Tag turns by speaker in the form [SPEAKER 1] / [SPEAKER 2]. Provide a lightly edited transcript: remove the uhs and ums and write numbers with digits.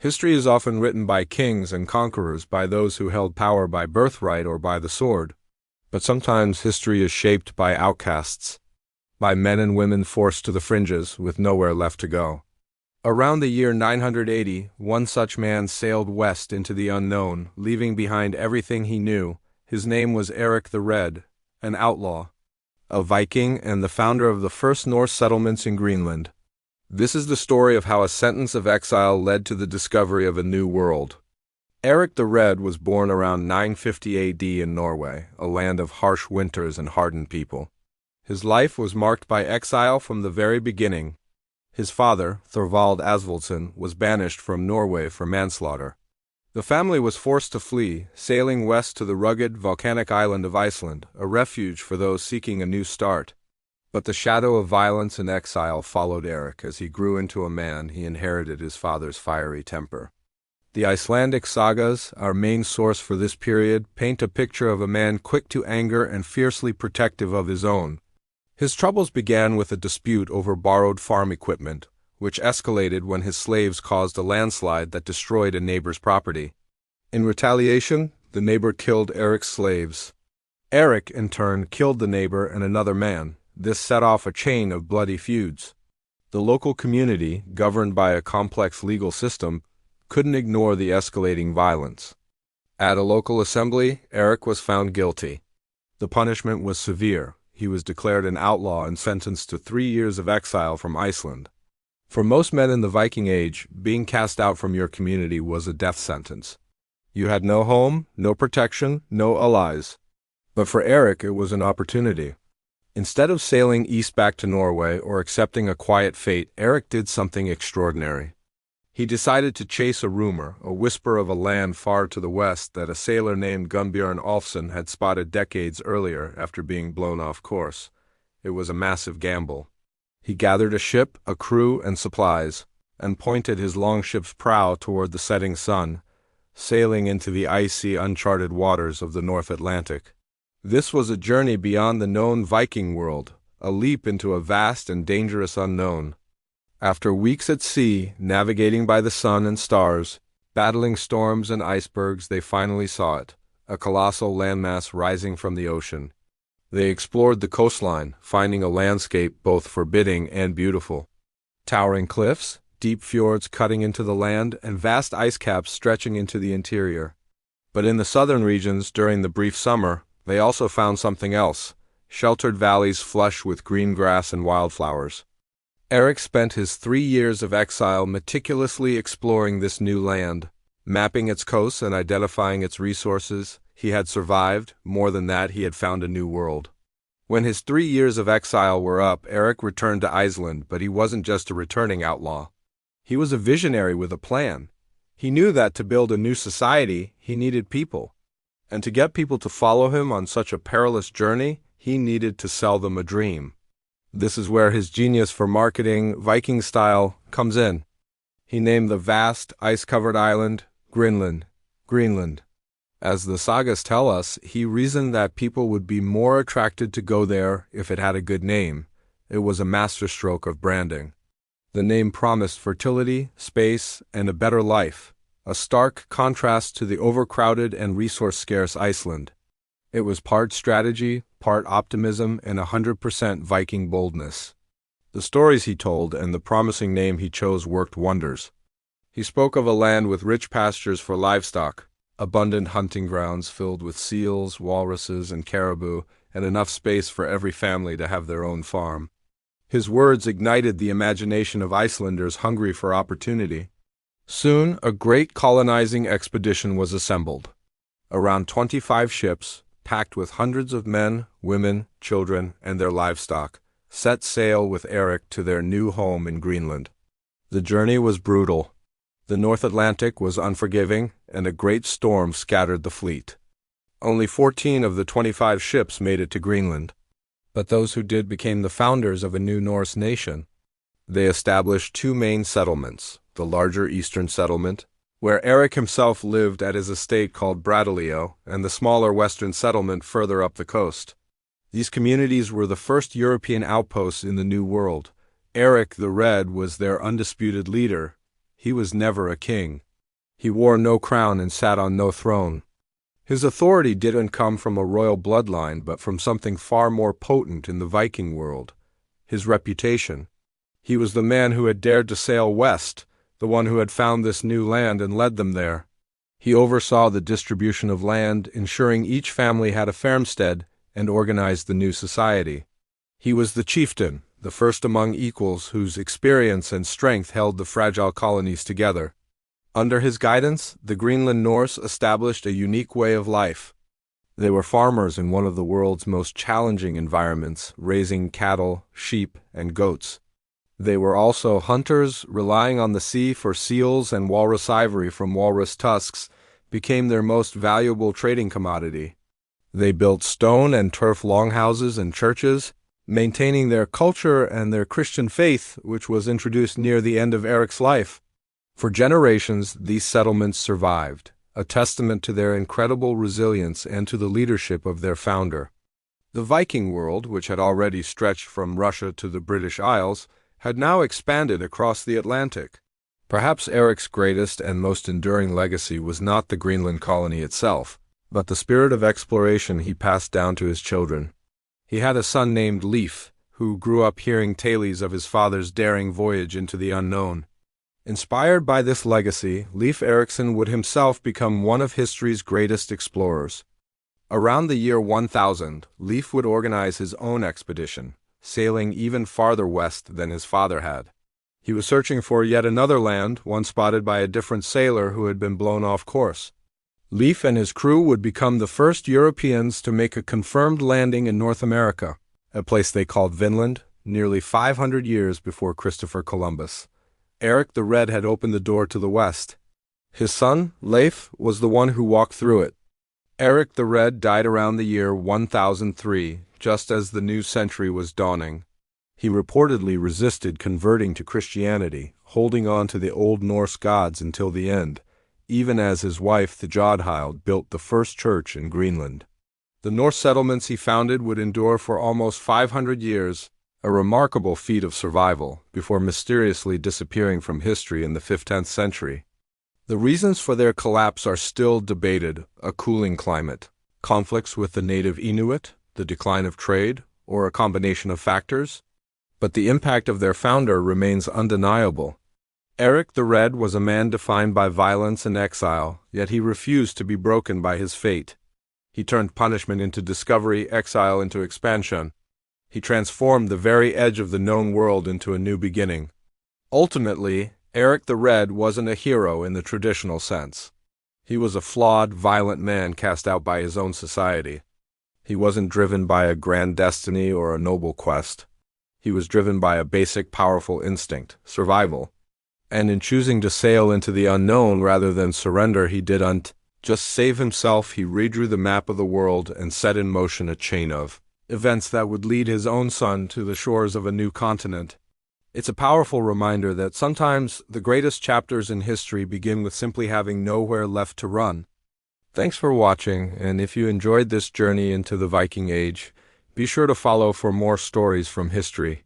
[SPEAKER 1] History is often written by kings and conquerors, by those who held power by birthright or by the sword. But sometimes history is shaped by outcasts, by men and women forced to the fringes with nowhere left to go. Around the year 980, one such man sailed west into the unknown, leaving behind everything he knew. His name was Erik the Red, an outlaw, a Viking, and the founder of the first Norse settlements in Greenland. This is the story of how a sentence of exile led to the discovery of a new world. Erik the Red was born around 950 AD in Norway, a land of harsh winters and hardened people. His life was marked by exile from the very beginning. His father, Thorvald Asvaldsson, was banished from Norway for manslaughter. The family was forced to flee, sailing west to the rugged, volcanic island of Iceland, a refuge for those seeking a new start. But the shadow of violence and exile followed Erik. As he grew into a man, he inherited his father's fiery temper. The Icelandic sagas, our main source for this period, paint a picture of a man quick to anger and fiercely protective of his own. His troubles began with a dispute over borrowed farm equipment, which escalated when his slaves caused a landslide that destroyed a neighbor's property. In retaliation, the neighbor killed Erik's slaves. Erik, in turn, killed the neighbor and another man. This set off a chain of bloody feuds. The local community, governed by a complex legal system, couldn't ignore the escalating violence. At a local assembly, Erik was found guilty. The punishment was severe. He was declared an outlaw and sentenced to 3 years of exile from Iceland. For most men in the Viking Age, being cast out from your community was a death sentence. You had no home, no protection, no allies. But for Erik, it was an opportunity. Instead of sailing east back to Norway or accepting a quiet fate, Erik did something extraordinary. He decided to chase a rumor, a whisper of a land far to the west that a sailor named Gunnbjörn Olfsson had spotted decades earlier after being blown off course. It was a massive gamble. He gathered a ship, a crew, and supplies, and pointed his longship's prow toward the setting sun, sailing into the icy, uncharted waters of the North Atlantic. This was a journey beyond the known Viking world, a leap into a vast and dangerous unknown. After weeks at sea, navigating by the sun and stars, battling storms and icebergs, they finally saw it, a colossal landmass rising from the ocean. They explored the coastline, finding a landscape both forbidding and beautiful. Towering cliffs, deep fjords cutting into the land, and vast ice caps stretching into the interior. But in the southern regions, during the brief summer, they also found something else, sheltered valleys flush with green grass and wildflowers. Erik spent his 3 years of exile meticulously exploring this new land, mapping its coasts and identifying its resources. He had survived. More than that, he had found a new world. When his 3 years of exile were up, Erik returned to Iceland, but he wasn't just a returning outlaw. He was a visionary with a plan. He knew that to build a new society, he needed people. And to get people to follow him on such a perilous journey, he needed to sell them a dream. This is where his genius for marketing, Viking style, comes in. He named the vast, ice-covered island Greenland. As the sagas tell us, he reasoned that people would be more attracted to go there if it had a good name. It was a masterstroke of branding. The name promised fertility, space, and a better life, a stark contrast to the overcrowded and resource-scarce Iceland. It was part strategy, part optimism, and 100% Viking boldness. The stories he told and the promising name he chose worked wonders. He spoke of a land with rich pastures for livestock, abundant hunting grounds filled with seals, walruses, and caribou, and enough space for every family to have their own farm. His words ignited the imagination of Icelanders hungry for opportunity. Soon, a great colonizing expedition was assembled. Around 25 ships, packed with hundreds of men, women, children, and their livestock, set sail with Erik to their new home in Greenland. The journey was brutal. The North Atlantic was unforgiving, and a great storm scattered the fleet. Only 14 of the 25 ships made it to Greenland. But those who did became the founders of a new Norse nation. They established 2 main settlements, the larger eastern settlement, where Erik himself lived at his estate called Bradalio, and the smaller western settlement further up the coast. These communities were the first European outposts in the New World. Erik the Red was their undisputed leader. He was never a king. He wore no crown and sat on no throne. His authority didn't come from a royal bloodline, but from something far more potent in the Viking world: his reputation. He was the man who had dared to sail west, the one who had found this new land and led them there. He oversaw the distribution of land, ensuring each family had a farmstead, and organized the new society. He was the chieftain, the first among equals, whose experience and strength held the fragile colonies together. Under his guidance, the Greenland Norse established a unique way of life. They were farmers in one of the world's most challenging environments, raising cattle, sheep, and goats. They were also hunters, relying on the sea for seals, and walrus ivory from walrus tusks became their most valuable trading commodity. They built stone and turf longhouses and churches, maintaining their culture and their Christian faith, which was introduced near the end of Erik's life. For generations, these settlements survived, a testament to their incredible resilience and to the leadership of their founder. The Viking world, which had already stretched from Russia to the British Isles, had now expanded across the Atlantic. Perhaps Erik's greatest and most enduring legacy was not the Greenland colony itself, but the spirit of exploration he passed down to his children. He had a son named Leif, who grew up hearing tales of his father's daring voyage into the unknown. Inspired by this legacy, Leif Erikson would himself become one of history's greatest explorers. Around the year 1000, Leif would organize his own expedition, sailing even farther west than his father had. He was searching for yet another land, one spotted by a different sailor who had been blown off course. Leif and his crew would become the first Europeans to make a confirmed landing in North America, a place they called Vinland, nearly 500 years before Christopher Columbus. Erik the Red had opened the door to the west. His son, Leif, was the one who walked through it. Erik the Red died around the year 1003, just as the new century was dawning. He reportedly resisted converting to Christianity, holding on to the old Norse gods until the end, even as his wife, the Jodhild, built the first church in Greenland. The Norse settlements he founded would endure for almost 500 years, a remarkable feat of survival, before mysteriously disappearing from history in the 15th century. The reasons for their collapse are still debated: a cooling climate, conflicts with the native Inuit, the decline of trade, or a combination of factors. But the impact of their founder remains undeniable. Erik the Red was a man defined by violence and exile, yet he refused to be broken by his fate. He turned punishment into discovery, exile into expansion. He transformed the very edge of the known world into a new beginning. Ultimately, Erik the Red wasn't a hero in the traditional sense. He was a flawed, violent man cast out by his own society. He wasn't driven by a grand destiny or a noble quest. He was driven by a basic, powerful instinct: survival. And in choosing to sail into the unknown rather than surrender, he didn't just save himself. He redrew the map of the world and set in motion a chain of events that would lead his own son to the shores of a new continent. It's a powerful reminder that sometimes the greatest chapters in history begin with simply having nowhere left to run. Thanks for watching, and if you enjoyed this journey into the Viking Age, be sure to follow for more stories from history.